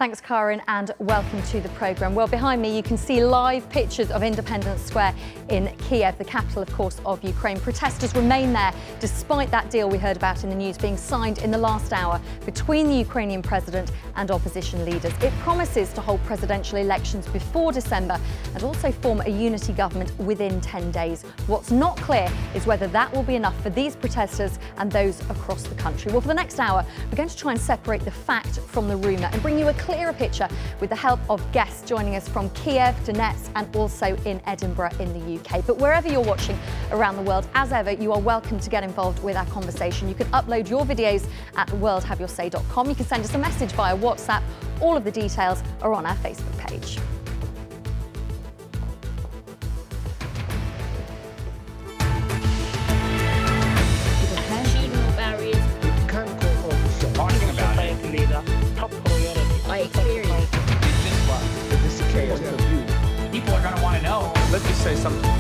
Thanks, Karen, and welcome to the programme. Well, behind me, you can see live pictures of Independence Square in Kiev, the capital, of course, of Ukraine. Protesters remain there despite that deal we heard about in the news being signed in the last hour between the Ukrainian president and opposition leaders. It promises to hold presidential elections before December and also form a unity government within 10 days. What's not clear is whether that will be enough for these protesters and those across the country. Well, for the next hour, we're going to try and separate the fact from the rumour and bring you a clearer picture with the help of guests joining us from Kiev, Donetsk and also in Edinburgh in the UK. But wherever you're watching around the world, as ever, you are welcome to get involved with our conversation. You can upload your videos at worldhaveyoursay.com. You can send us a message via WhatsApp. All of the details are on our Facebook page. People are going to want to know. Let me say something.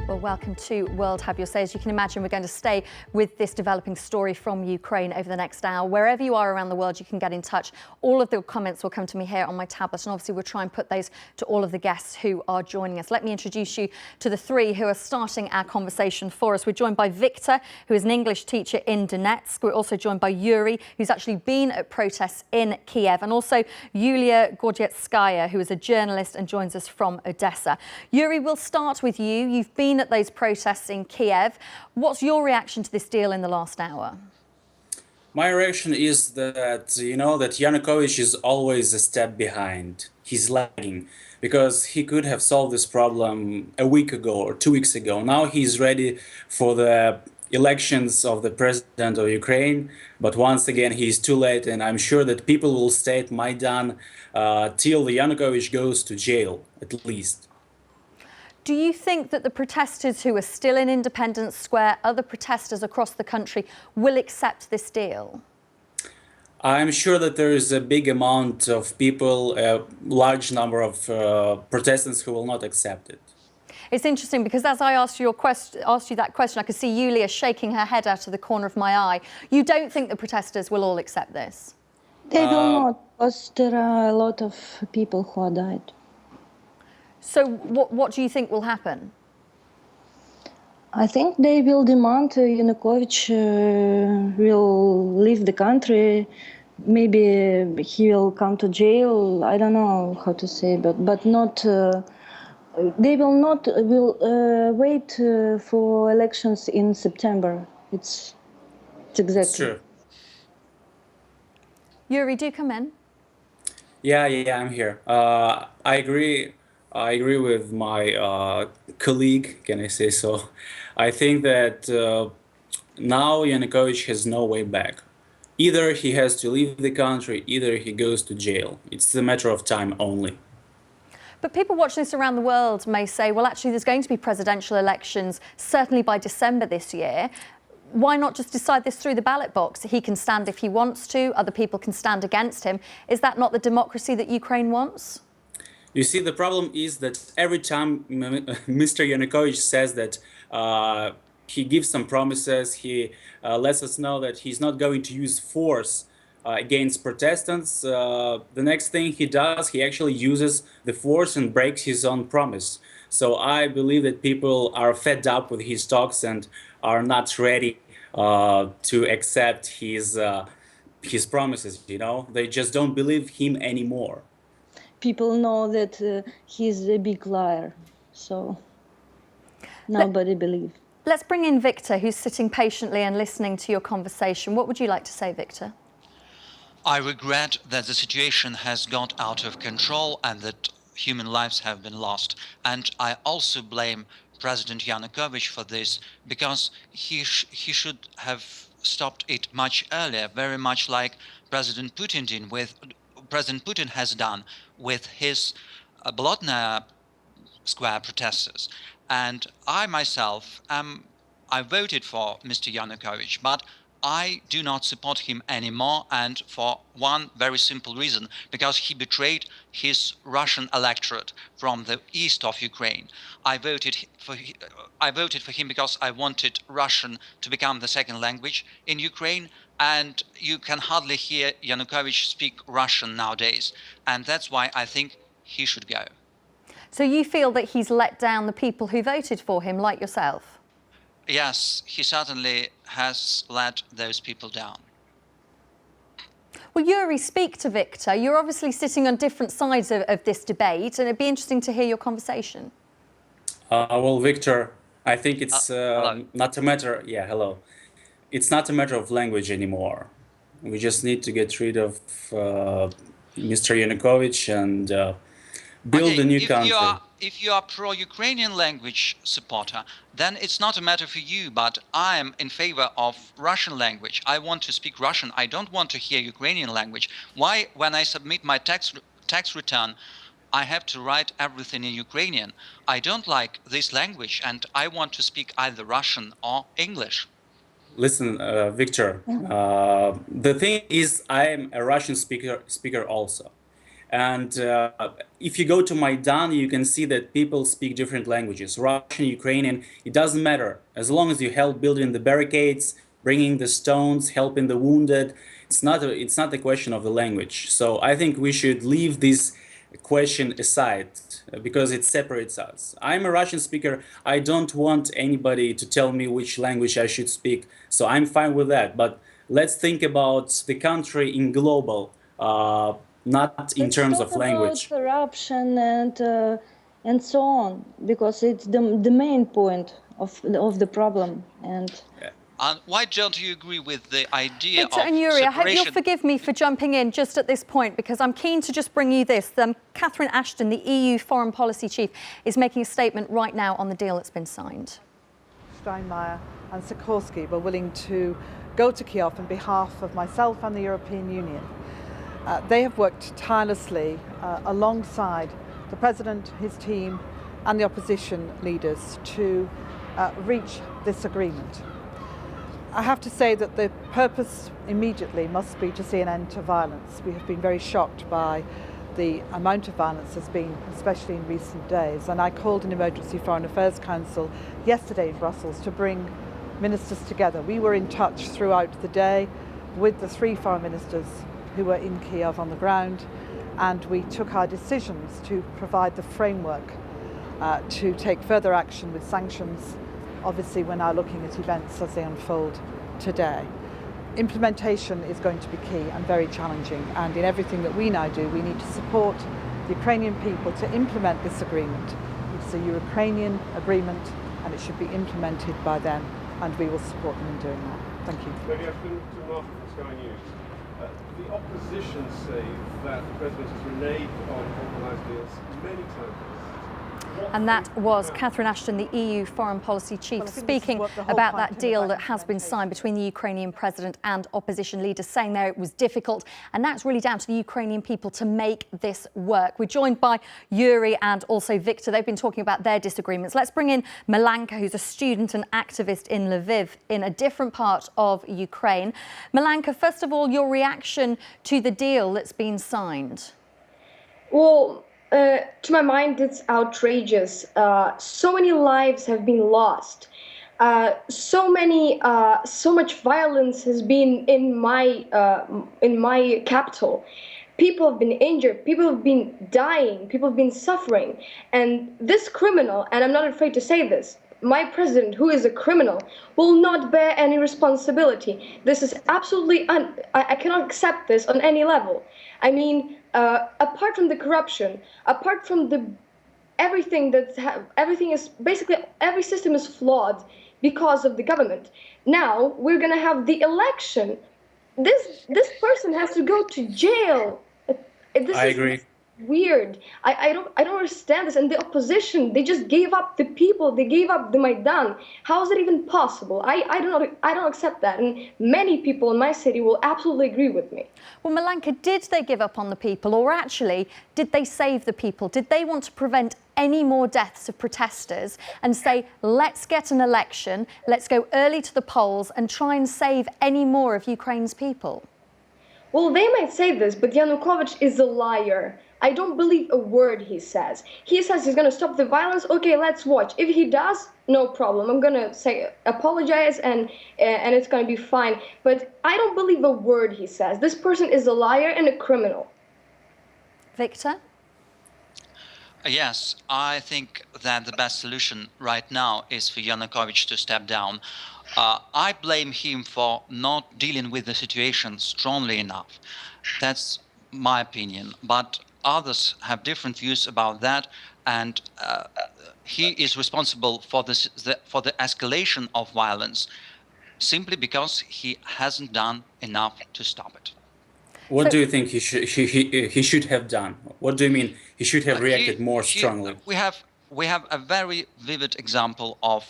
Well, welcome to World Have Your Say. As you can imagine, we're going to stay with this developing story from Ukraine over the next hour. Wherever you are around the world, you can get in touch. All of the comments will come to me here on my tablet, and obviously we'll try and put those to all of the guests who are joining us. Let me introduce you to the three who are starting our conversation for us. We're joined by Victor, who is an English teacher in Donetsk. We're also joined by Yuri, who's actually been at protests in Kiev, and also Yulia Gordietskaya, who is a journalist and joins us from Odessa. Yuri, we'll start with you. You've been at those protests in Kiev. What's your reaction to this deal in the last hour? My reaction is that, that Yanukovych is always a step behind. He's lagging because he could have solved this problem a week ago or 2 weeks ago. Now he's ready for the elections of the president of Ukraine, but once again he's too late, and I'm sure that people will stay at Maidan till Yanukovych goes to jail, at least. Do you think that the protesters who are still in Independence Square, other protesters across the country, will accept this deal? I'm sure that there is a big amount of people, a large number of protestants who will not accept it. It's interesting because as I asked you that question, I could see Yulia shaking her head out of the corner of my eye. You don't think the protesters will all accept this? They will not, because there are a lot of people who are died. So what do you think will happen? I think they will demand Yanukovych will leave the country. Maybe he will come to jail. I don't know how to say, but not. They will not wait for elections in September. It's exactly. It's true. Yuri, do come in. Yeah, I'm here. I agree with my colleague, can I say so? I think that now Yanukovych has no way back. Either he has to leave the country, either he goes to jail. It's a matter of time only. But people watching this around the world may say, well, actually, there's going to be presidential elections, certainly by December this year. Why not just decide this through the ballot box? He can stand if he wants to, other people can stand against him. Is that not the democracy that Ukraine wants? You see, the problem is that every time Mr. Yanukovych says that he gives some promises, he lets us know that he's not going to use force against protestants, the next thing he does, he actually uses the force and breaks his own promise. So I believe that people are fed up with his talks and are not ready to accept his promises, They just don't believe him anymore. People know that he's a big liar, so nobody believes. Let's bring in Victor, who's sitting patiently and listening to your conversation. What would you like to say, Victor? I regret that the situation has got out of control and that human lives have been lost. And I also blame President Yanukovych for this, because he should have stopped it much earlier, very much like President Putin has done with his Bolotnaya Square protesters. And I myself I voted for Mr. Yanukovych, but I do not support him anymore, and for one very simple reason, because he betrayed his Russian electorate from the east of Ukraine. I voted for him because I wanted Russian to become the second language in Ukraine, and you can hardly hear Yanukovych speak Russian nowadays, and that's why I think he should go. So you feel that he's let down the people who voted for him, like yourself? Yes, he certainly has let those people down. Well, Yuri, speak to Victor. You're obviously sitting on different sides of this debate, and it'd be interesting to hear your conversation. Well, Victor, I think it's hello. not a matter. Yeah, hello. It's not a matter of language anymore. We just need to get rid of Mr. Yanukovych and build a new country. If you are pro-Ukrainian language supporter, then it's not a matter for you, but I'm in favor of Russian language. I want to speak Russian. I don't want to hear Ukrainian language. Why, when I submit my tax return, I have to write everything in Ukrainian? I don't like this language, and I want to speak either Russian or English. Listen, Victor, the thing is, I am a Russian speaker also. And if you go to Maidan, you can see that people speak different languages, Russian, Ukrainian, it doesn't matter. As long as you help building the barricades, bringing the stones, helping the wounded, it's not a question of the language. So I think we should leave this question aside because it separates us. I'm a Russian speaker. I don't want anybody to tell me which language I should speak. So I'm fine with that. But let's think about the country in global, not in terms of language. About corruption and so on, because it's the main point of the problem. And why don't you agree with the idea Victor of and Yuri, I hope separation? you'll forgive me for jumping in just at this point, because I'm keen to just bring you this. Catherine Ashton, the EU Foreign Policy Chief, is making a statement right now on the deal that's been signed. Steinmeier and Sikorski were willing to go to Kiev on behalf of myself and the European Union. They have worked tirelessly alongside the President, his team and the opposition leaders to reach this agreement. I have to say that the purpose immediately must be to see an end to violence. We have been very shocked by the amount of violence there's been, especially in recent days, and I called an Emergency Foreign Affairs Council yesterday in Brussels to bring ministers together. We were in touch throughout the day with the 3 foreign ministers who were in Kiev on the ground, and we took our decisions to provide the framework to take further action with sanctions. Obviously, we're now looking at events as they unfold today. Implementation is going to be key and very challenging, and in everything that we now do, we need to support the Ukrainian people to implement this agreement. It's a Ukrainian agreement and it should be implemented by them, and we will support them in doing that. Thank you. Maybe I've been to Martin from Sky News. The opposition say that the President has reneged on organised deals many times. And that was Catherine Ashton, the EU Foreign Policy Chief, speaking about that deal that has been signed between the Ukrainian president and opposition leaders, saying there it was difficult. And that's really down to the Ukrainian people to make this work. We're joined by Yuri and also Victor. They've been talking about their disagreements. Let's bring in Milanka, who's a student and activist in Lviv, in a different part of Ukraine. Milanka, first of all, your reaction to the deal that's been signed? Well, to my mind, it's outrageous. So many lives have been lost. So much violence has been in my capital. People have been injured. People have been dying. People have been suffering. And this criminal, and I'm not afraid to say this, my president, who is a criminal, will not bear any responsibility. This is absolutely I cannot accept this on any level. I mean, apart from the corruption, apart from everything is basically every system is flawed because of the government. Now we're gonna have the election. This person has to go to jail. I agree. Weird. I don't understand this. And the opposition, they just gave up the people. They gave up the Maidan. How is it even possible? I don't accept that. And many people in my city will absolutely agree with me. Well, Milanka, did they give up on the people, or actually did they save the people? Did they want to prevent any more deaths of protesters and say, let's get an election, let's go early to the polls and try and save any more of Ukraine's people? Well, they might say this, but Yanukovych is a liar. I don't believe a word he says. He says he's going to stop the violence. Okay, let's watch. If he does, no problem. I'm going to say apologize and it's going to be fine. But I don't believe a word he says. This person is a liar and a criminal. Victor? Yes, I think that the best solution right now is for Yanukovych to step down. I blame him for not dealing with the situation strongly enough. That's my opinion. But others have different views about that, and he is responsible for for the escalation of violence simply because he hasn't done enough to stop it. What do you think he should have done? What do you mean he should have reacted more strongly? We have a very vivid example of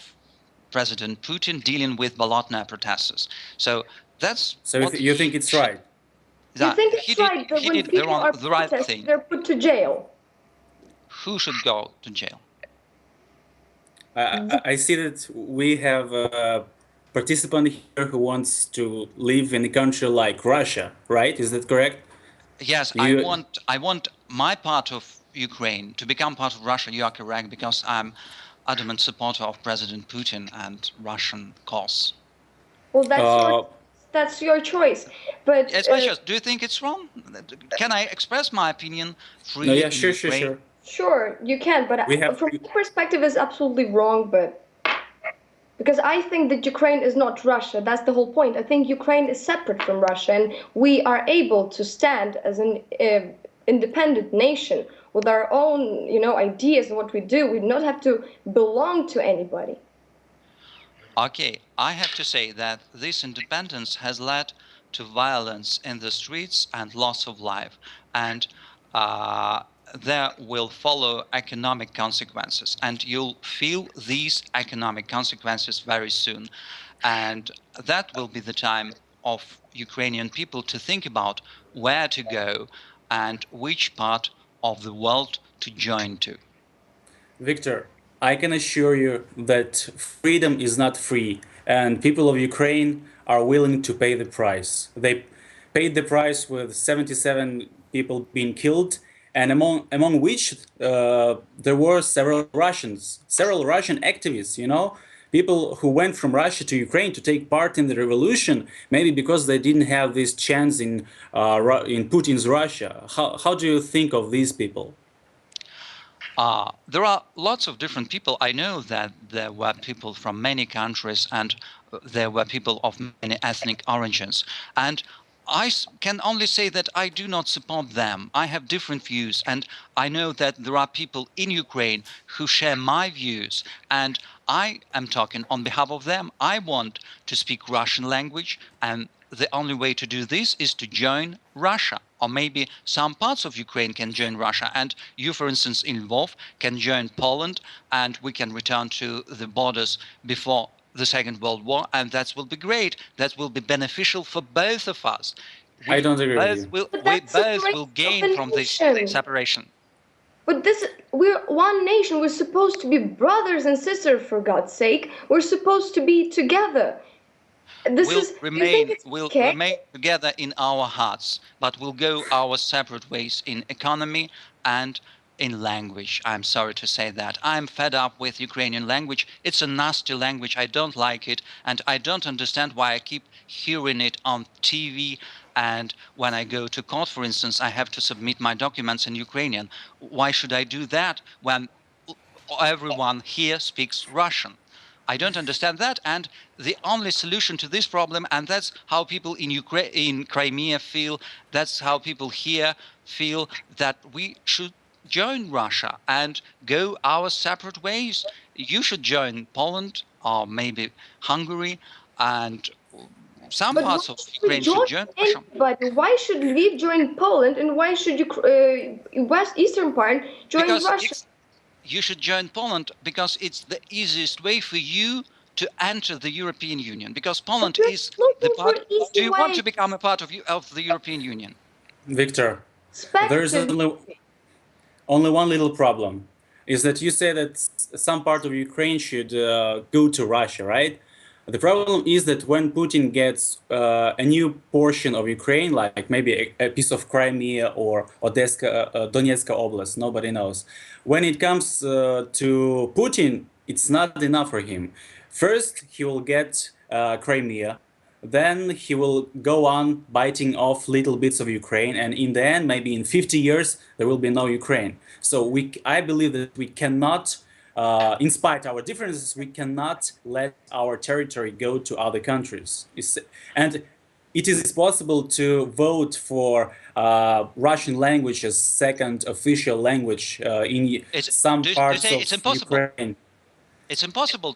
President Putin dealing with Bolotnaya protesters. So that's So what you think it's right? You think it's right that when people are the right protesting, thing. they're put to jail? Who should go to jail? I see that we have a participant here who wants to live in a country like Russia, right? Is that correct? Yes, I want my part of Ukraine to become part of Russia. You are correct, because I'm adamant supporter of President Putin and Russian cause. Well, that's your choice. But It's my choice. Do you think it's wrong? Can I express my opinion freely? No, yeah, in sure, Ukraine? sure. Sure, you can, but from my perspective, it's absolutely wrong. But because I think that Ukraine is not Russia, that's the whole point. I think Ukraine is separate from Russia, and we are able to stand as an independent nation with our own, ideas and what we do. We do not have to belong to anybody. Okay, I have to say that this independence has led to violence in the streets and loss of life, and there will follow economic consequences, and you'll feel these economic consequences very soon. And that will be the time of Ukrainian people to think about where to go and which part of the world to join to. Victor, I can assure you that freedom is not free, and people of Ukraine are willing to pay the price. They paid the price with 77 people being killed, and among which there were several Russian activists, people who went from Russia to Ukraine to take part in the revolution, maybe because they didn't have this chance in Putin's Russia. How do you think of these people? There are lots of different people. I know that there were people from many countries, and there were people of many ethnic origins. And I can only say that I do not support them. I have different views, and I know that there are people in Ukraine who share my views, and I am talking on behalf of them. I want to speak Russian language, and the only way to do this is to join Russia. Or maybe some parts of Ukraine can join Russia, and you, for instance, in Lviv, can join Poland, and we can return to the borders before the Second World War, and that will be great. That will be beneficial for both of us. I don't agree with you. We both will gain from this separation. But we're one nation. We're supposed to be brothers and sisters, for God's sake. We're supposed to be together. We'll remain together in our hearts, but we'll go our separate ways in economy and in language. I'm sorry to say that. I'm fed up with Ukrainian language. It's a nasty language. I don't like it, and I don't understand why I keep hearing it on TV. And when I go to court, for instance, I have to submit my documents in Ukrainian. Why should I do that when everyone here speaks Russian? I don't understand that, and the only solution to this problem, and that's how people in Crimea feel, that's how people here feel, that we should join Russia and go our separate ways. You should join Poland or maybe Hungary, and some parts of Ukraine should join Russia. But why should Lviv join Poland, and why should eastern part join Russia? You should join Poland because it's the easiest way for you to enter the European Union. Because Poland is the part. Do you want to become a part of the European Union? Victor, there is only one little problem. is that you say that some part of Ukraine should go to Russia, right? The problem is that when Putin gets a new portion of Ukraine, like maybe a piece of Crimea or Odessa, Donetsk Oblast, nobody knows. When it comes to Putin, it's not enough for him. First, he will get Crimea. Then he will go on biting off little bits of Ukraine, and in the end, maybe in 50 years, there will be no Ukraine. So I believe that we cannot, in spite of our differences, we cannot let our territory go to other countries. And it is possible to vote for Russian language as second official language in some Do you parts say of it's impossible? Ukraine. It's impossible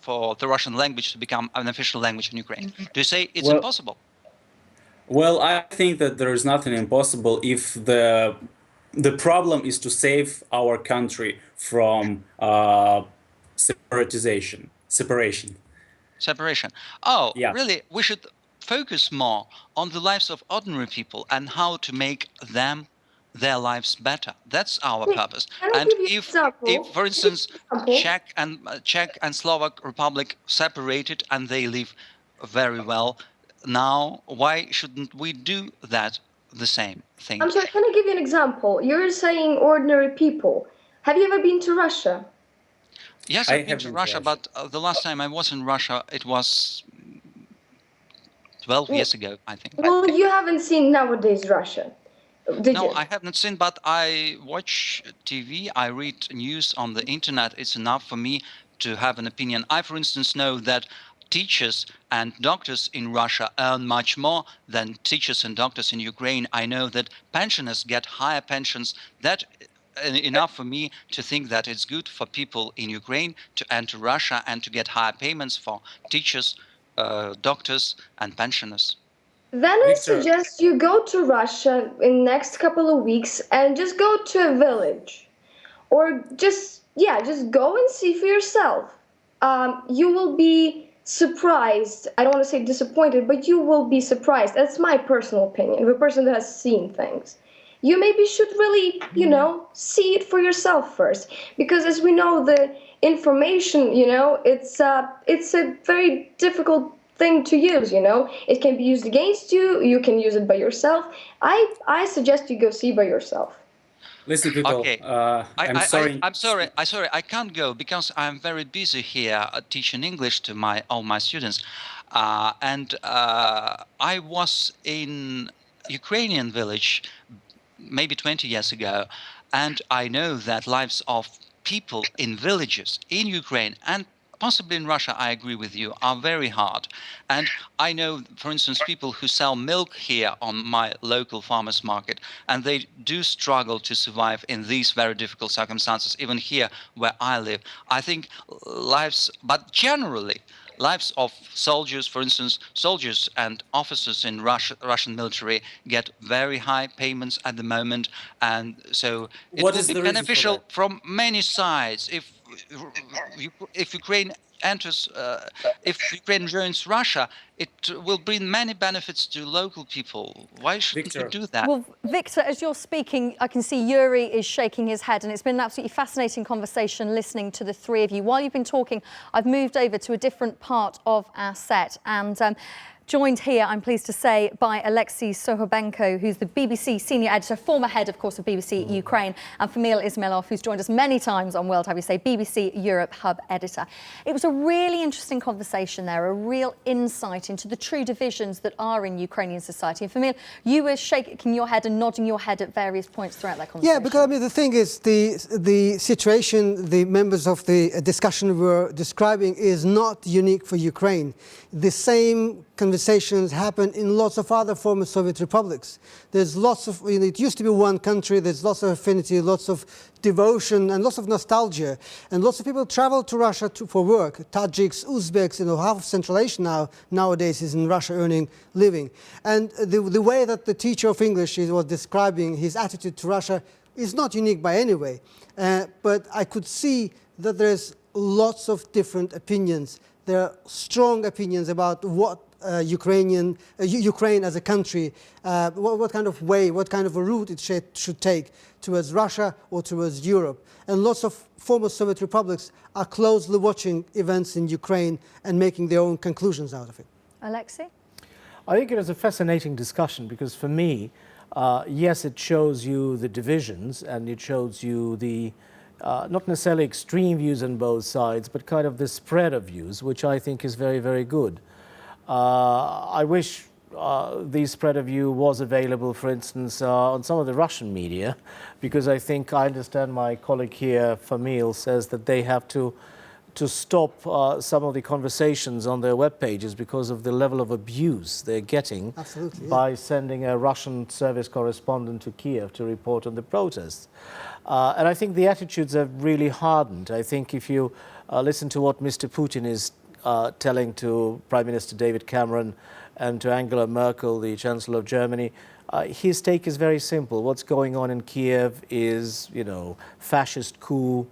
for the Russian language to become an official language in Ukraine. Do you say it's Well, impossible? Well, I think that there is nothing impossible if the problem is to save our country from separation. Separation. Oh, Yeah. really? We should focus more on the lives of ordinary people and how to make their lives better. That's our purpose. Can I And give you an example? for instance, Example. Czech and Slovak Republic separated and they live very well now, why shouldn't we do that the same thing? I'm sorry, can I give you an example? You're saying ordinary people. Have you ever been to Russia? Yes, I I've been have to been to Russia, Russia. but the last time I was in Russia, it was 12 years ago, I think. Well, you haven't seen nowadays Russia, did No, you? I haven't seen, but I watch TV, I read news on the internet. It's enough for me to have an opinion. I, for instance, know that teachers and doctors in Russia earn much more than teachers and doctors in Ukraine. I know that pensioners get higher pensions. That enough for me to think that it's good for people in Ukraine to enter Russia and to get higher payments for teachers, doctors, and pensioners. Then I Victor, suggest you go to Russia in next couple of weeks and just go to a village, or just go and see for yourself. You will be surprised. I don't want to say disappointed, but you will be surprised. That's my personal opinion, of a person that has seen things. You maybe should really, see it for yourself first, because as we know, the information, it's a very difficult thing to use. It can be used against you. You can use it by yourself. I suggest you go see by yourself. listen, people. Okay. I'm sorry. I'm sorry. I can't go because I'm very busy here teaching English to all my students, and I was in Ukrainian village maybe 20 years ago, and I know that lives of people in villages in Ukraine and possibly in Russia, I agree with you, are very hard. And I know, for instance, people who sell milk here on my local farmers market, and they do struggle to survive in these very difficult circumstances, even here where I live. I think but generally, lives of soldiers, for instance, soldiers and officers in Russian military get very high payments at the moment, and so it What will is be the reason for beneficial that? from many sides. If Ukraine enters, if Ukraine joins Russia, it will bring many benefits to local people. Why shouldn't we Victor, do that? Well, Victor, as you're speaking, I can see Yuri is shaking his head, and it's been an absolutely fascinating conversation listening to the three of you. While you've been talking, I've moved over to a different part of our set, and joined here, I'm pleased to say, by Alexei Sohobenko, who's the BBC senior editor, former head, of course, of BBC Ukraine, and Famil Ismailov, who's joined us many times on World, how we say, BBC Europe Hub editor. It was a really interesting conversation there, a real insight into the true divisions that are in Ukrainian society. And Famil, you were shaking your head and nodding your head at various points throughout that conversation. Yeah, because the thing is, the situation the members of the discussion were describing is not unique for Ukraine. The same conversations happen in lots of other former Soviet republics. There's lots of, it used to be one country, there's lots of affinity, lots of devotion and lots of nostalgia. And lots of people travel to Russia for work. Tajiks, Uzbeks, half of Central Asia nowadays is in Russia earning living. And the way that the teacher of English was describing his attitude to Russia is not unique by any way. But I could see that there's lots of different opinions. There are strong opinions about what Ukraine as a country, what kind of way, what kind of a route it should take towards Russia or towards Europe. And lots of former Soviet republics are closely watching events in Ukraine and making their own conclusions out of it. Alexei? I think it is a fascinating discussion because for me, yes, it shows you the divisions and it shows you the not necessarily extreme views on both sides, but kind of the spread of views, which I think is very, very good. I wish the spread of view was available, for instance, on some of the Russian media, because I understand my colleague here, Famil, says that they have to stop some of the conversations on their web pages because of the level of abuse they're getting by sending a Russian service correspondent to Kiev to report on the protests. And I think the attitudes have really hardened. I think if you listen to what Mr. Putin is telling to Prime Minister David Cameron and to Angela Merkel, the Chancellor of Germany, his take is very simple. What's going on in Kiev is, fascist coup,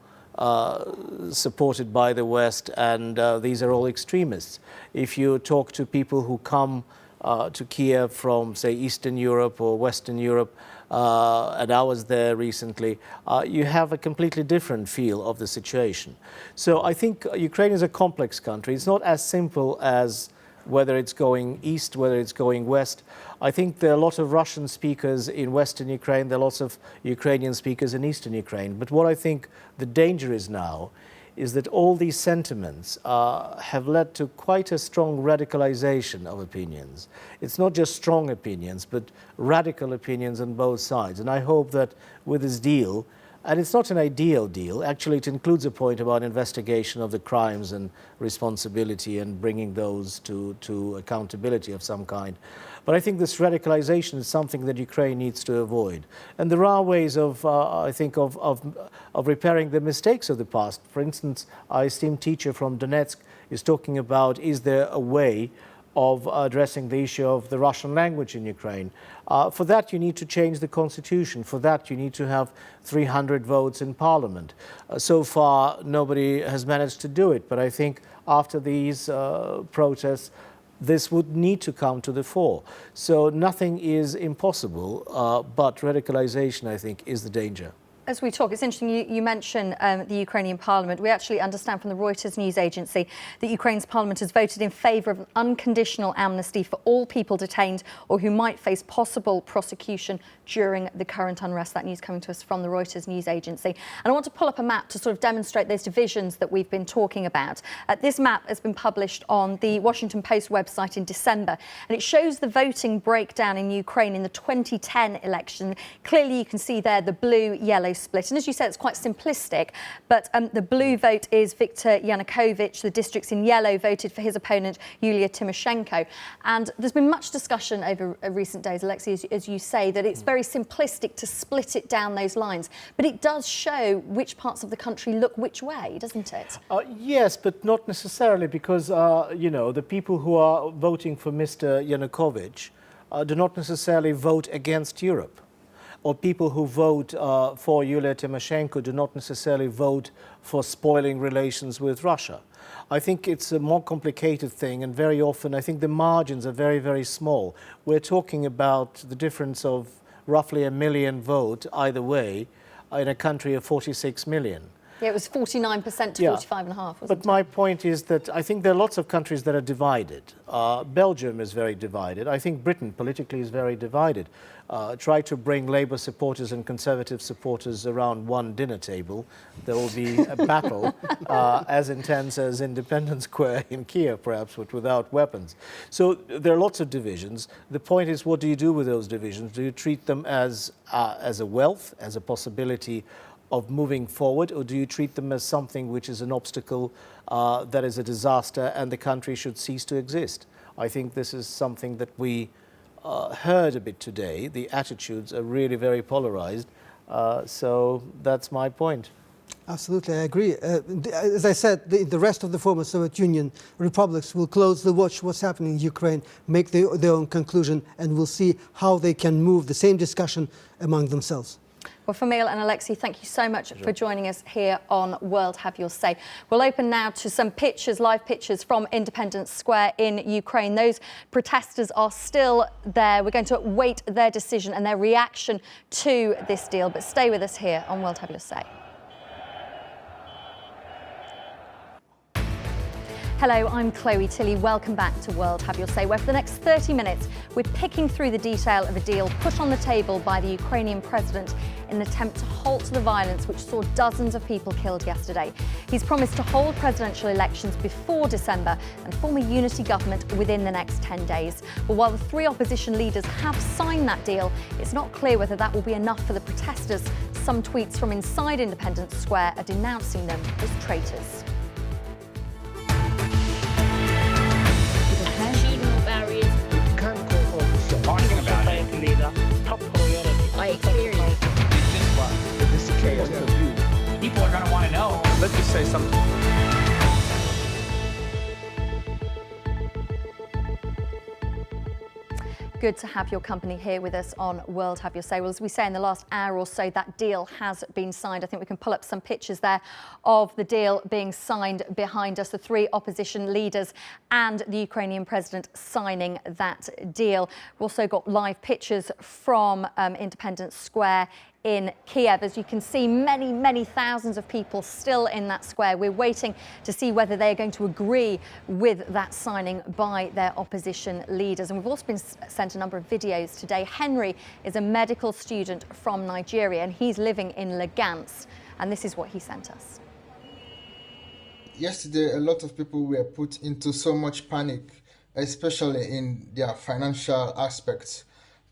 supported by the West, and these are all extremists. If you talk to people who come to Kiev from, say, Eastern Europe or Western Europe, and I was there recently, you have a completely different feel of the situation. So I think Ukraine is a complex country. It's not as simple as whether it's going east, whether it's going west. I think there are a lot of Russian speakers in Western Ukraine, there are lots of Ukrainian speakers in Eastern Ukraine. But what I think the danger is now is that all these sentiments have led to quite a strong radicalization of opinions. It's not just strong opinions, but radical opinions on both sides. And I hope that with this deal, and it's not an ideal deal. Actually, it includes a point about investigation of the crimes and responsibility and bringing those to accountability of some kind. But I think this radicalization is something that Ukraine needs to avoid. And there are ways of, I think, of repairing the mistakes of the past. For instance, our esteemed teacher from Donetsk is talking about, is there a way of addressing the issue of the Russian language in Ukraine. For that, you need to change the constitution. For that, you need to have 300 votes in parliament. So far, nobody has managed to do it. But I think after these protests, this would need to come to the fore. So nothing is impossible, but radicalization, I think, is the danger. As we talk, it's interesting you mention the Ukrainian parliament. We actually understand from the Reuters news agency that Ukraine's parliament has voted in favour of unconditional amnesty for all people detained or who might face possible prosecution during the current unrest. That news coming to us from the Reuters news agency. And I want to pull up a map to sort of demonstrate those divisions that we've been talking about. This map has been published on the Washington Post website in December, and it shows the voting breakdown in Ukraine in the 2010 election. Clearly, you can see there the blue-yellow split. And as you said, it's quite simplistic, but the blue vote is Viktor Yanukovych. The districts in yellow voted for his opponent, Yulia Tymoshenko. And there's been much discussion over recent days, Alexei, as you say, that it's very simplistic to split it down those lines. But it does show which parts of the country look which way, doesn't it? Yes, but not necessarily, because, the people who are voting for Mr. Yanukovych do not necessarily vote against Europe. Or people who vote for Yulia Tymoshenko do not necessarily vote for spoiling relations with Russia. I think it's a more complicated thing, and very often I think the margins are very, very small. We're talking about the difference of roughly 1 million vote either way in a country of 46 million. Yeah, it was 49% to 45.5%, wasn't it? But my point is that I think there are lots of countries that are divided. Belgium is very divided. I think Britain politically is very divided. Try to bring Labour supporters and Conservative supporters around one dinner table. There will be a battle as intense as Independence Square in Kiev, perhaps, but without weapons. So there are lots of divisions. The point is, what do you do with those divisions? Do you treat them as a wealth, as a possibility of moving forward, or do you treat them as something which is an obstacle that is a disaster and the country should cease to exist? I think this is something that we heard a bit today. The attitudes are really very polarized. So that's my point. Absolutely, I agree. As I said, the rest of the former Soviet Union republics will closely watch what's happening in Ukraine, make their own conclusion, and we'll see how they can move the same discussion among themselves. Well, Famil and Alexei, thank you so much for joining us here on World Have Your Say. We'll open now to some pictures, live pictures from Independence Square in Ukraine. Those protesters are still there. We're going to wait their decision and their reaction to this deal. But stay with us here on World Have Your Say. Hello, I'm Chloe Tilley. Welcome back to World Have Your Say, where for the next 30 minutes we're picking through the detail of a deal put on the table by the Ukrainian president in an attempt to halt the violence which saw dozens of people killed yesterday. He's promised to hold presidential elections before December and form a unity government within the next 10 days. But while the three opposition leaders have signed that deal, it's not clear whether that will be enough for the protesters. Some tweets from inside Independence Square are denouncing them as traitors. Talking about it. Top priority. I experience. This is chaos. People are going to want to know. Let's just say something. Good to have your company here with us on World Have Your Say. Well, as we say, in the last hour or so, that deal has been signed. I think we can pull up some pictures there of the deal being signed behind us, the three opposition leaders and the Ukrainian president signing that deal. We've also got live pictures from Independence Square in Kiev. As you can see, many thousands of people still in that square. We're waiting to see whether they're going to agree with that signing by their opposition leaders. And we've also been sent a number of videos today. Henry is a medical student from Nigeria and he's living in Lugansk. And this is what he sent us. Yesterday, a lot of people were put into so much panic, especially in their financial aspects.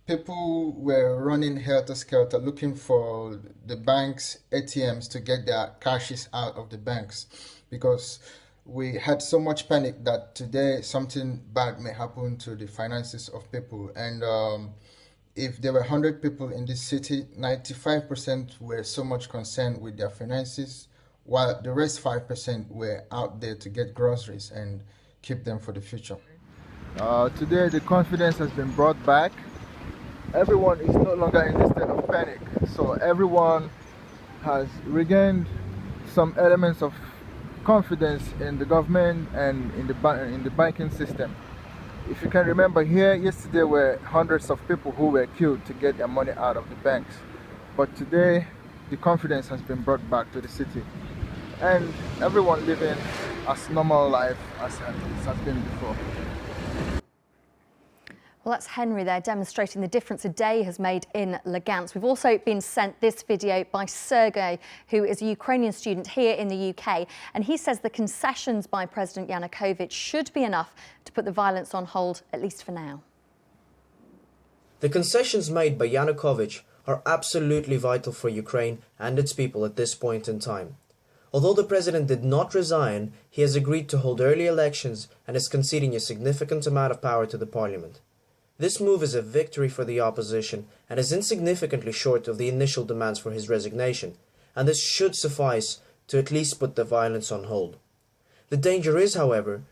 People were running helter-skelter looking for the banks' ATMs to get their cashes out of the banks because we had so much panic that today something bad may happen to the finances of people. And if there were 100 people in this city, 95% were so much concerned with their finances, while the rest 5% were out there to get groceries and keep them for the future. Today the confidence has been brought back. Everyone is no longer in this state of panic, so everyone has regained some elements of confidence in the government and in the banking system. If you can remember, here yesterday were hundreds of people who were queued to get their money out of the banks, but today the confidence has been brought back to the city and everyone living as normal life as it has been before. Well, that's Henry there demonstrating the difference a day has made in Lugansk. We've also been sent this video by Sergei, who is a Ukrainian student here in the UK. And he says the concessions by President Yanukovych should be enough to put the violence on hold, at least for now. The concessions made by Yanukovych are absolutely vital for Ukraine and its people at this point in time. Although the president did not resign, he has agreed to hold early elections and is conceding a significant amount of power to the parliament. This move is a victory for the opposition and is insignificantly short of the initial demands for his resignation, and this should suffice to at least put the violence on hold. The danger is, however,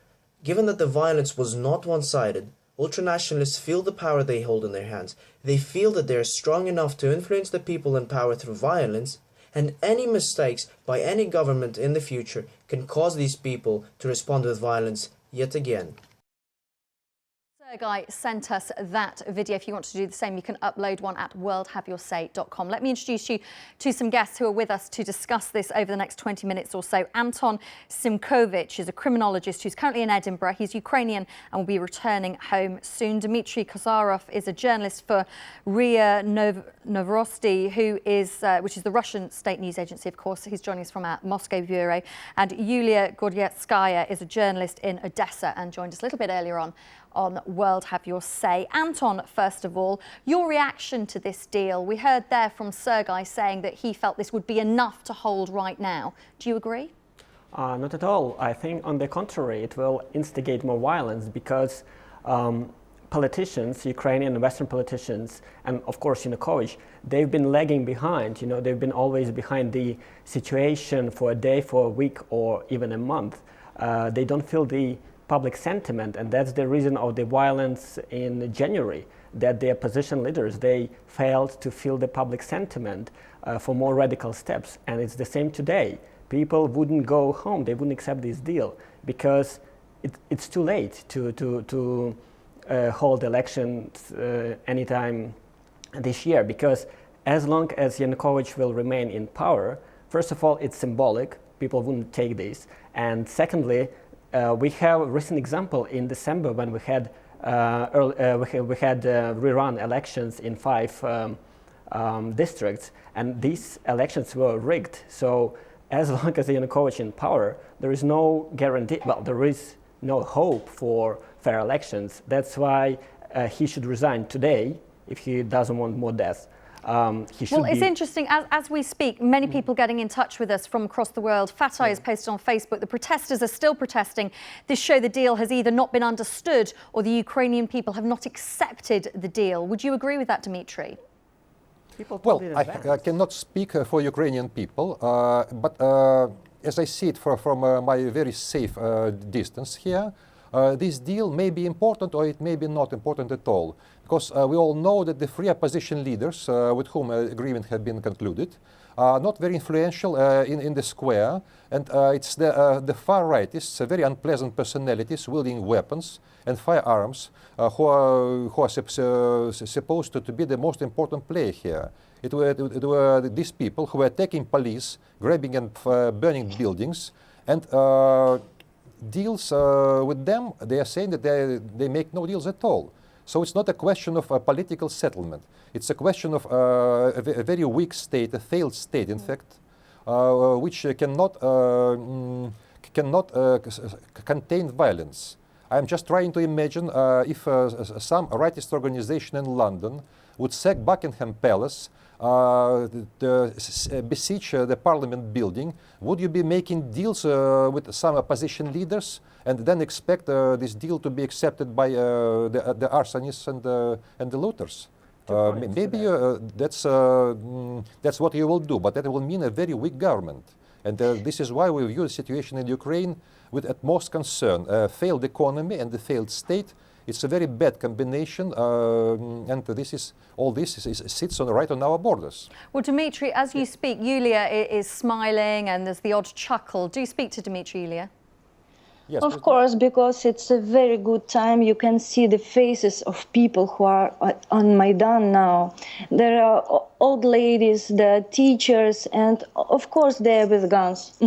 given that the violence was not one-sided, ultranationalists feel the power they hold in their hands. They feel that they are strong enough to influence the people in power through violence, and any mistakes by any government in the future can cause these people to respond with violence yet again. Sergei sent us that video. If you want to do the same, you can upload one at worldhaveyoursay.com. Let me introduce you to some guests who are with us to discuss this over the next 20 minutes or so. Anton Simkovich is a criminologist who's currently in Edinburgh. He's Ukrainian and will be returning home soon. Dmitry Kozarov is a journalist for RIA Novosti, which is the Russian state news agency, of course. He's joining us from our Moscow bureau. And Yulia Gordietskaya is a journalist in Odessa and joined us a little bit earlier on World Have Your Say. Anton, first of all, your reaction to this deal. We heard there from Sergei saying that he felt this would be enough to hold right now. Do you agree? Not at all. I think, on the contrary, it will instigate more violence because politicians, Ukrainian and Western politicians, and of course Yanukovych, they've been lagging behind. They've been always behind the situation for a day, for a week, or even a month. They don't feel the public sentiment, and that's the reason of the violence in January, that the opposition leaders, they failed to feel the public sentiment for more radical steps. And it's the same today. People wouldn't go home, they wouldn't accept this deal because it's too late to hold elections anytime this year, because as long as Yanukovych will remain in power, first of all, it's symbolic, people wouldn't take this. And secondly, we have a recent example in December when we had rerun elections in 5 districts, and these elections were rigged. So as long as Yanukovych in power, there is no guarantee, well, there is no hope for fair elections. That's why he should resign today if he doesn't want more deaths. Well, it's interesting, as we speak, many people getting in touch with us from across the world. Fatah has posted on Facebook, the protesters are still protesting. This show the deal has either not been understood or the Ukrainian people have not accepted the deal. Would you agree with that, Dmitry? Well, I cannot speak for Ukrainian people, but as I see it from my very safe distance here, this deal may be important or it may be not important at all. Because we all know that the 3 opposition leaders with whom agreement had been concluded are not very influential in the square, and it's the far rightists, very unpleasant personalities wielding weapons and firearms who are supposed to be the most important player here. It were these people who were attacking police, grabbing and burning buildings, and deals with them, they are saying that they make no deals at all. So it's not a question of a political settlement. It's a question of a very weak state, a failed state, in fact, which cannot contain violence. I'm just trying to imagine if some rightist organization in London would sack Buckingham Palace, besiege the Parliament building, would you be making deals with some opposition leaders and then expect this deal to be accepted by the arsonists and the looters? Maybe that's what you will do, but that will mean a very weak government. And this is why we view the situation in Ukraine with utmost concern. A failed economy and the failed state, it's a very bad combination, and all this sits right on our borders. Well, Dmitry, as you speak, Yulia is smiling and there's the odd chuckle. Do speak to Dmitry, Yulia. Yes, of course, because it's a very good time. You can see the faces of people who are on Maidan now. There are old ladies, there are teachers, and of course they are with guns.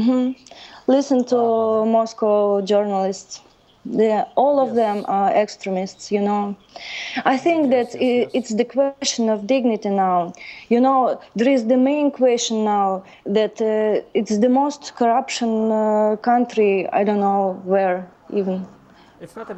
Listen to Moscow journalists. All of them are extremists, you know. I think that it's the question of dignity now. You know, there is the main question now that it's the most corruption country, I don't know where even.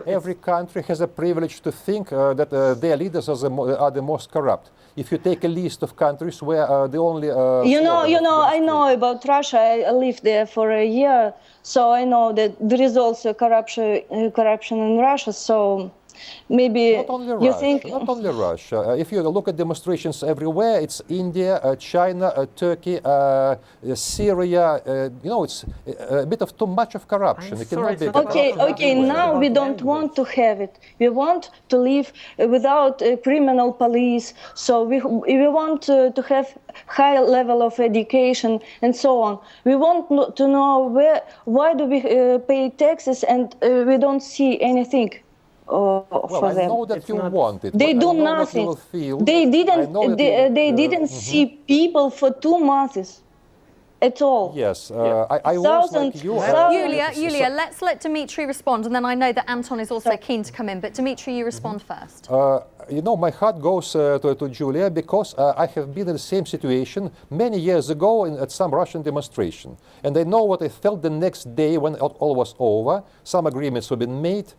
Every country has a privilege to think that their leaders are the most corrupt. If you take a list of countries where the only... I know about Russia. I lived there for a year, so I know that there is also corruption in Russia, so maybe not only Russia. If you look at demonstrations everywhere, it's India, China, Turkey, Syria. It's a bit of too much of corruption. Okay. Now we don't want to have it. We want to live without a criminal police. So we want to have high level of education and so on. We want to know why do we pay taxes and we don't see anything. For them. I know that you want it. They do nothing. They didn't see people for 2 months at all. Yes, I was like you. Yulia, let's let Dmitry respond, and then I know that Anton is also keen to come in. But Dmitry, you respond first. My heart goes to Julia because I have been in the same situation many years ago at some Russian demonstration. And I know what I felt the next day when all was over. Some agreements have been made.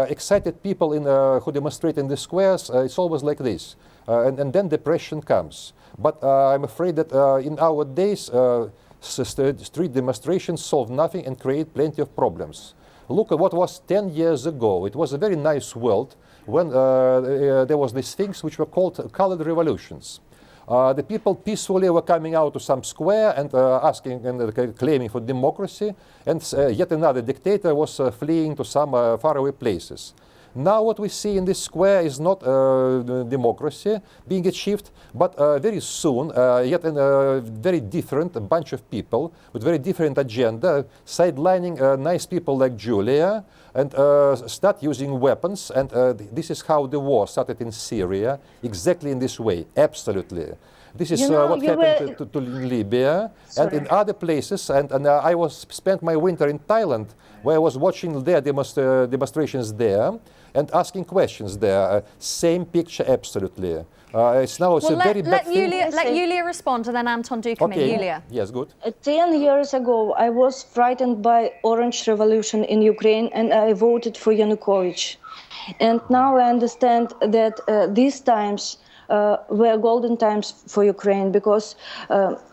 Excited people who demonstrate in the squares, it's always like this. And then depression comes. But I'm afraid that in our days, street demonstrations solve nothing and create plenty of problems. Look at what was 10 years ago. It was a very nice world when there was these things which were called colored revolutions. The people peacefully were coming out to some square and asking and claiming for democracy, and yet another dictator was fleeing to some faraway places. Now what we see in this square is not democracy being achieved, but very soon yet a very different bunch of people with very different agenda, sidelining nice people like Julia and start using weapons. And this is how the war started in Syria, exactly in this way, absolutely. This is what happened to Libya and in other places. And I spent my winter in Thailand, where I was watching their demonstrations there and asking questions there. Same picture, absolutely. It's now a very bad thing. Let Yulia respond, and then Anton do come in. Yulia. Yes, good. 10 years ago, I was frightened by Orange Revolution in Ukraine, and I voted for Yanukovych. And now I understand that these times were golden times for Ukraine, because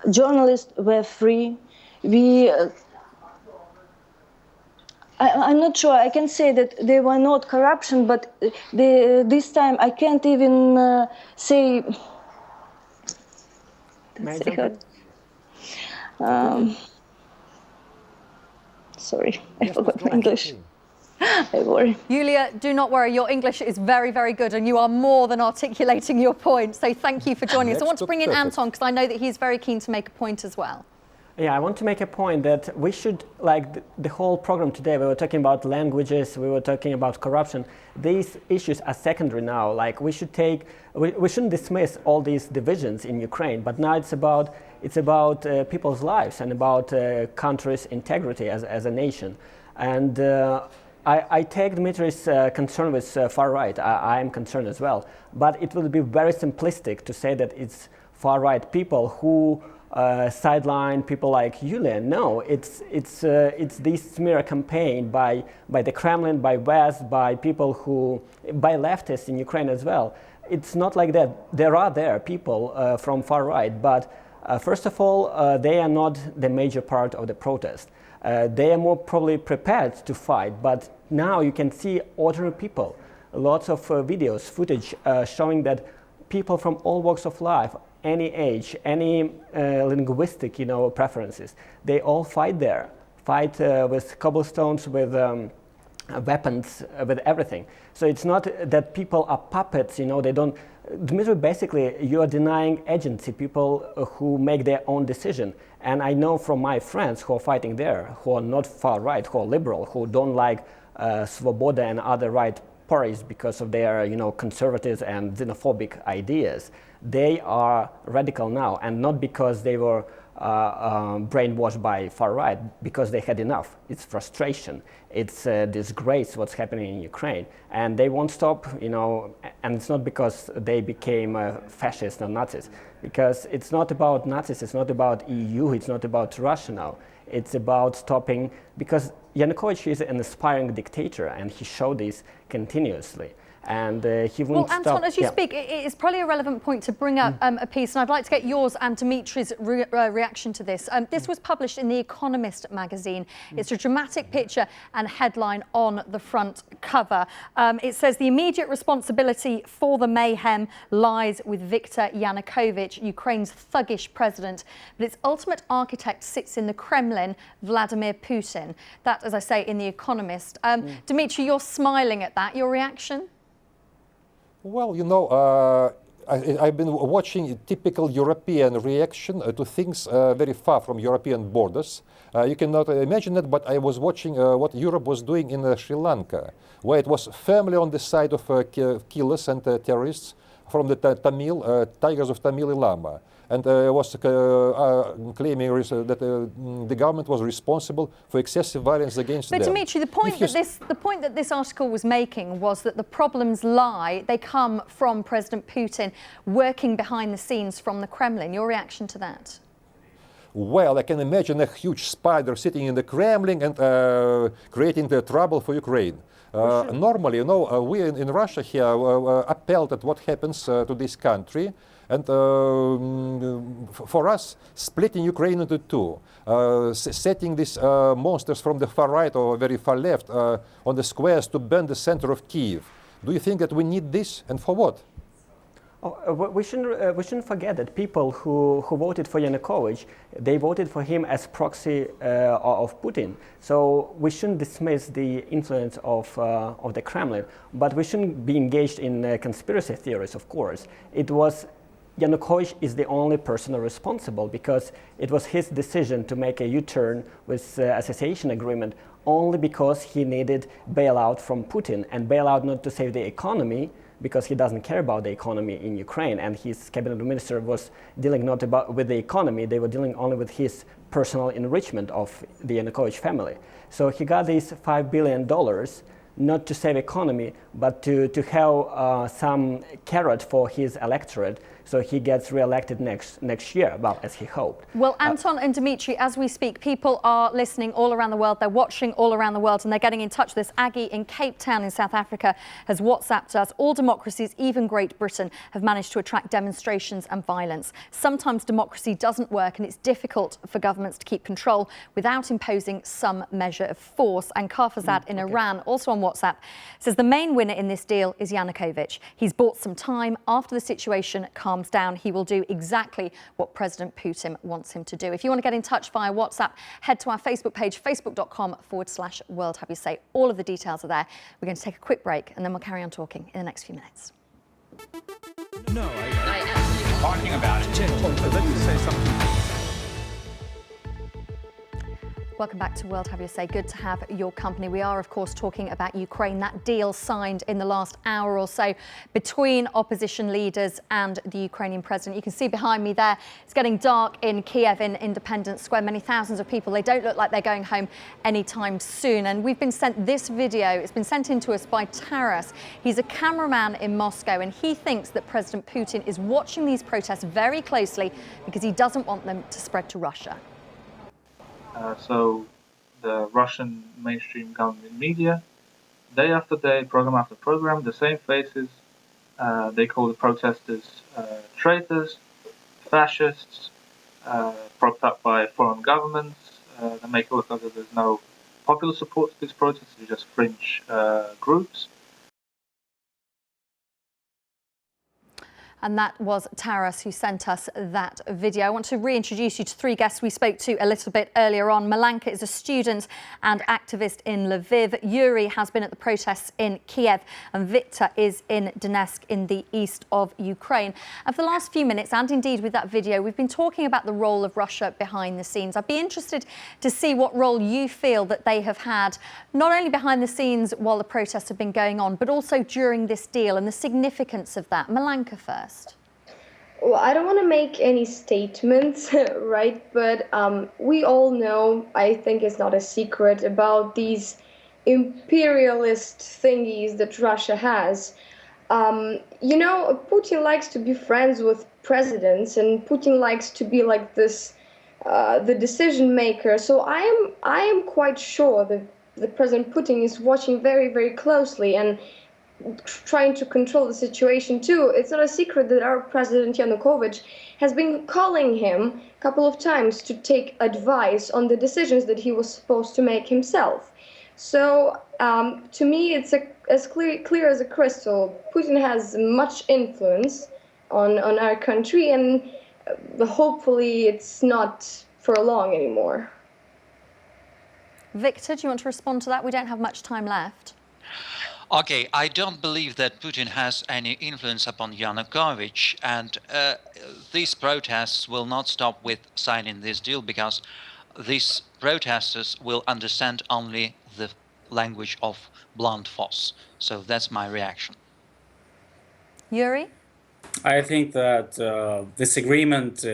journalists were free. I'm not sure I can say that they were not corruption, but this time I can't even say. Sorry, I forgot my English. I worry. Yulia, do not worry. Your English is very, very good, and you are more than articulating your point. So thank you for joining us. I want to bring in Anton, because I know that he's very keen to make a point as well. Yeah, I want to make a point that we should, like the whole program today, we were talking about languages, we were talking about corruption. These issues are secondary now. Like we shouldn't dismiss all these divisions in Ukraine, but now it's about people's lives and about country's integrity as a nation. And I take Dmitri's concern with far right. I am concerned as well, but it would be very simplistic to say that it's far right people who sideline people like Yulia. No, it's this smear campaign by the Kremlin, by West, by people by leftists in Ukraine as well. It's not like that. There are people from far right, but first of all, they are not the major part of the protest. They are more probably prepared to fight, but now you can see ordinary people. Lots of videos, footage showing that people from all walks of life, any age, any linguistic, preferences, they all fight there. Fight with cobblestones, with weapons, with everything. So it's not that people are puppets, they don't. Dmitry, basically, you are denying agency, people who make their own decision. And I know from my friends who are fighting there, who are not far right, who are liberal, who don't like Svoboda and other right parties because of their, conservative and xenophobic ideas. They are radical now, and not because they were brainwashed by far right, because they had enough. It's frustration. It's disgrace what's happening in Ukraine, and they won't stop. And it's not because they became fascists or Nazis, because it's not about Nazis. It's not about EU. It's not about Russia now. It's about stopping, because Yanukovych is an aspiring dictator, and he showed this continuously. And he won't stop. Well, Anton, as you speak, it is probably a relevant point to bring up a piece, and I'd like to get yours and Dimitri's reaction to this. This was published in The Economist magazine. It's a dramatic picture and headline on the front cover. It says, the immediate responsibility for the mayhem lies with Viktor Yanukovych, Ukraine's thuggish president, but its ultimate architect sits in the Kremlin, Vladimir Putin. That, as I say, in The Economist. Dmitry, you're smiling at that. Your reaction? Well, I've been watching a typical European reaction to things very far from European borders. You cannot imagine it, but I was watching what Europe was doing in Sri Lanka, where it was firmly on the side of killers and terrorists from the Tigers of Tamil Lama, and was claiming that the government was responsible for excessive violence against them. But Dmitry, the point that this article was making was that the problems they come from President Putin working behind the scenes from the Kremlin. Your reaction to that? Well, I can imagine a huge spider sitting in the Kremlin and creating the trouble for Ukraine. Normally, we in Russia here upheld at what happens to this country, and for us, splitting Ukraine into two, setting these monsters from the far right or very far left on the squares to burn the center of Kiev. Do you think that we need this, and for what? We shouldn't forget that people who voted for Yanukovych, they voted for him as proxy of Putin. So we shouldn't dismiss the influence of the Kremlin, but we shouldn't be engaged in conspiracy theories, of course. Yanukovych is the only person responsible because it was his decision to make a U-turn with association agreement only because he needed bailout from Putin, and bailout not to save the economy, because he doesn't care about the economy in Ukraine, and his cabinet minister was dealing not with the economy, they were dealing only with his personal enrichment of the Yanukovych family. So he got these $5 billion not to save economy, but to have some carrot for his electorate, so he gets re-elected next year, well, as he hoped. Well, Anton and Dimitri, as we speak, people are listening all around the world, they're watching all around the world, and they're getting in touch with us. Aggie in Cape Town in South Africa has WhatsApped us. All democracies, even Great Britain, have managed to attract demonstrations and violence. Sometimes democracy doesn't work, and it's difficult for governments to keep control without imposing some measure of force. And Kafazad in Iran, also on WhatsApp, says the main winner in this deal is Yanukovych. He's bought some time. After the situation calms down, he will do exactly what President Putin wants him to do. If you want to get in touch via WhatsApp, head to our Facebook page, facebook.com/World Have You Say. All of the details are there. We're going to take a quick break and then we'll carry on talking in the next few minutes. No, I absolutely talking about it. Let me say something. Welcome back to World Have You Say. Good to have your company. We are, of course, talking about Ukraine, that deal signed in the last hour or so between opposition leaders and the Ukrainian president. You can see behind me there, it's getting dark in Kiev in Independence Square. Many thousands of people, they don't look like they're going home anytime soon. And we've been sent this video. It's been sent in to us by Taras. He's a cameraman in Moscow, and he thinks that President Putin is watching these protests very closely because he doesn't want them to spread to Russia. So the Russian mainstream government media, day after day, program after program, the same faces. They call the protesters traitors, fascists, propped up by foreign governments. They make it look like there's no popular support to these protests, they're just fringe groups. And that was Taras who sent us that video. I want to reintroduce you to three guests we spoke to a little bit earlier on. Malanka is a student and activist in Lviv. Yuri has been at the protests in Kiev, and Victor is in Donetsk in the east of Ukraine. And for the last few minutes, and indeed with that video, we've been talking about the role of Russia behind the scenes. I'd be interested to see what role you feel that they have had, not only behind the scenes while the protests have been going on, but also during this deal and the significance of that. Malanka first. Well, I don't want to make any statements, right? But we all know, I think it's not a secret, about these imperialist thingies that Russia has. You know, Putin likes to be friends with presidents, and Putin likes to be like this, the decision maker. So I am quite sure that President Putin is watching very, very closely and trying to control the situation too. It's not a secret that our President Yanukovych has been calling him a couple of times to take advice on the decisions that he was supposed to make himself. So to me, it's as clear as a crystal. Putin has much influence on our country, and hopefully it's not for long anymore. Victor, do you want to respond to that? We don't have much time left. Okay, I don't believe that Putin has any influence upon Yanukovych, and these protests will not stop with signing this deal, because these protesters will understand only the language of blunt force. So that's my reaction. Yuri? I think that this agreement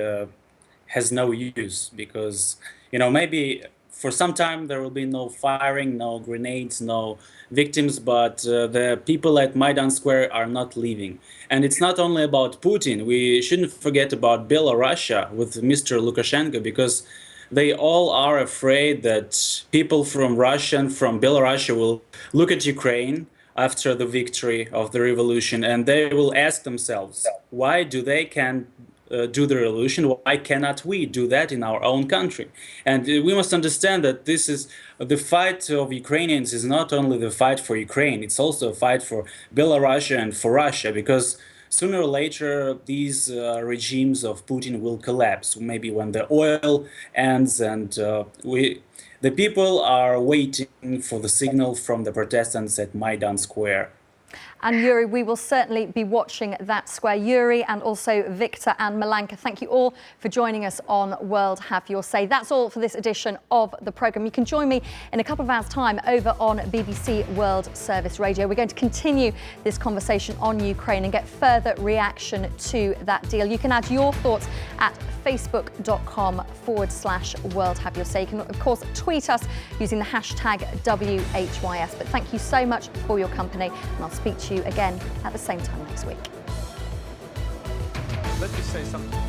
has no use because, you know, maybe for some time there will be no firing, no grenades, no victims, but the people at Maidan Square are not leaving. And it's not only about Putin. We shouldn't forget about Belarus with Mr. Lukashenko, because they all are afraid that people from Russia and from Belarus will look at Ukraine after the victory of the revolution, and they will ask themselves, why do they can do the revolution? Why cannot we do that in our own country? And we must understand that this is the fight of Ukrainians is not only the fight for Ukraine, it's also a fight for Belarus and for Russia, because sooner or later these regimes of Putin will collapse. Maybe when the oil ends, and the people are waiting for the signal from the protestants at Maidan Square. And Yuri, we will certainly be watching that square. Yuri and also Victor and Milanka, thank you all for joining us on World Have Your Say. That's all for this edition of the programme. You can join me in a couple of hours' time over on BBC World Service Radio. We're going to continue this conversation on Ukraine and get further reaction to that deal. You can add your thoughts at facebook.com/World Have Your Say. You can, of course, tweet us using the hashtag WHYS. But thank you so much for your company, and I'll speak to you again at the same time next week. Let me say something.